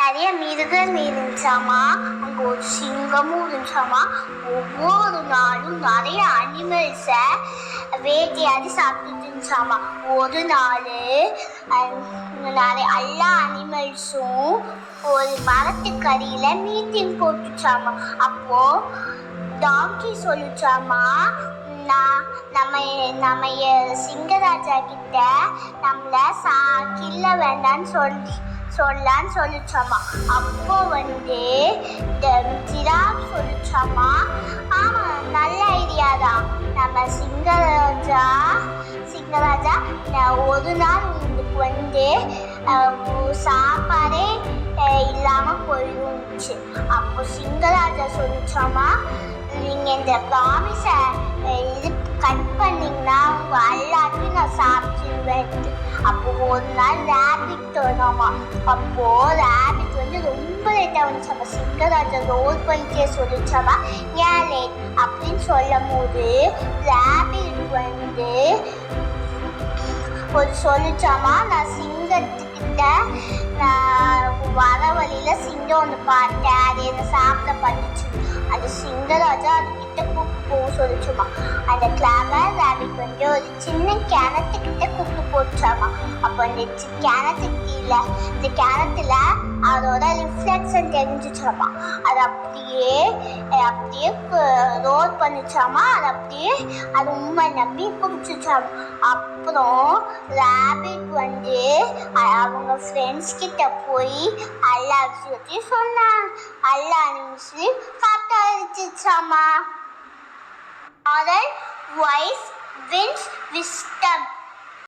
நிறைய மிருகம் இருந்துச்சாமா. அங்கே ஒரு சிங்கமும் இருந்துச்சாமா. ஒவ்வொரு நாளும் நிறைய அனிமல்ஸை வேட்டையாடி சாப்பிட்டுட்டு இருந்துச்சாமா. ஒரு நாள் நிறைய எல்லா அனிமல்ஸும் ஒரு மரத்துக்கடியில் மீட்டிங் போட்டுச்சாமா. அப்போ டாங்கி சொல்லிச்சாமா, நம்ம சிங்கராஜா கிட்ட நம்மள கில்ல வேண்டான்னு சொல்லலான்னு சொல்லிச்சாமா. அப்போ ஜிராஃப் சொல்லிச்சாமா, ஆமா நல்ல ஐடியா தான். நம்ம சிங்கராஜா ஒரு நாள் உங்களுக்கு சாப்பாடே இல்லாம போயிருந்துச்சு. அப்போ சிங்கராஜா சொல்லிச்சாமா, நீங்க இந்த ப்ராமிஸை இது கட் பண்ணீங்கன்னா உங்க எல்லாத்தையும் நான் சாப்பிடுவேன். அப்போ ஒரு நாள் ரேபிட் தோணாமா. அப்போ ரேபிட் ரொம்ப லேட்டாக வந்துச்சாமா. சிங்கராஜா ரோல் பண்ணிட்டே சொல்லிச்சாமா, ஏன் லேட் அப்படின்னு சொல்லும் போது ரேபிட் ஒரு சொல்லிச்சாமா, நான் சிங்கத்துக்கிட்ட நான் வர வழியில சிங்கம் ஒன்று பார்த்தேன், அது என்ன சாப்பிட பண்ணிச்சு. அந்த சிங்கராஜா அதுக்கிட்ட கூப்பிட்டு போக சொல்லிச்சுமா. அந்த கிளாமர் ரேபிட் ஒரு சின்ன கிணத்துக்கிட்ட கூப்பிட்டு போச்சாமா. அப்போ அந்த இந்த கிணத்துல அதோட ரிஃப்ளெக்ஷன் தெரிஞ்சிச்சாமா. அது அப்படியே ரோல் பண்ணிச்சாமா. அது உண்மை நம்பி குடிச்சிச்சாமா. அப்புறம் ரேபிட் அவங்க ஃப்ரெண்ட்ஸ் கிட்ட போய் எல்லா விஷயத்தையும் சொன்னாங்க. எல்லா நிமிஷம் கரெக்டாக இருந்துச்சாமா. Wise wins wisdom.